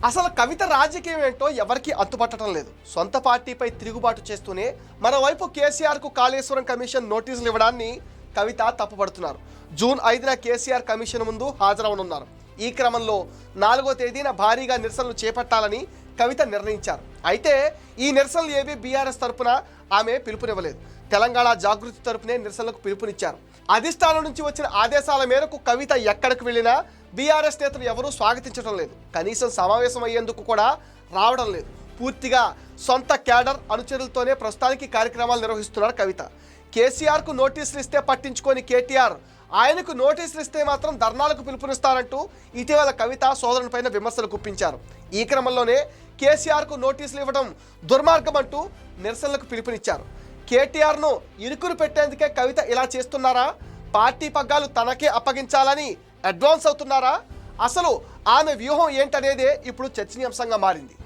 అసలు కవిత రాజకీయం ఏంటో ఎవరికి అంతుపట్టడం లేదు. సొంత పార్టీపై తిరుగుబాటు చేస్తూనే మరోవైపు కేసీఆర్కు కాళేశ్వరం కమిషన్ నోటీసులు ఇవ్వడాన్ని కవిత తప్పుపడుతున్నారు. జూన్ 5న కేసీఆర్ కమిషన్ ముందు హాజరవనున్నారు. ఈ క్రమంలో 4వ తేదీన భారీగా నిరసనలు చేపట్టాలని కవిత నిర్ణయించారు. అయితే ఈ నిరసనలు ఏవి బీఆర్ఎస్ తరపున ఆమె పిలుపునివ్వలేదు. తెలంగాణ జాగృతి తరపునే నిరసనలకు పిలుపునిచ్చారు. అధిష్టానం నుంచి వచ్చిన ఆదేశాల మేరకు కవిత ఎక్కడికి వెళ్ళినా బీఆర్ఎస్ నేతలు ఎవరూ స్వాగతించడం లేదు. కనీసం సమావేశం అయ్యేందుకు కూడా రావడం లేదు. పూర్తిగా సొంత క్యాడర్ అనుచరులతోనే ప్రస్తుతానికి కార్యక్రమాలు నిర్వహిస్తున్నారు కవిత. కేసీఆర్కు నోటీసులు ఇస్తే పట్టించుకొని కేటీఆర్ ఆయనకు నోటీసులు ఇస్తే మాత్రం ధర్నాలకు పిలుపునిస్తారంటూ ఇటీవల కవిత సోదరునిపైన విమర్శలు గుప్పించారు. ఈ క్రమంలోనే కేసీఆర్కు నోటీసులు ఇవ్వడం దుర్మార్గం అంటూ నిరసనలకు పిలుపునిచ్చారు. కేటీఆర్ను ఇరుకును పెట్టేందుకే కవిత ఇలా చేస్తున్నారా? పార్టీ పగ్గాలు తనకే అప్పగించాలని అడ్వాన్స్ అవుతున్నారా? అసలు ఆమె వ్యూహం ఏంటనేదే ఇప్పుడు చర్చనీయాంశంగా మారింది.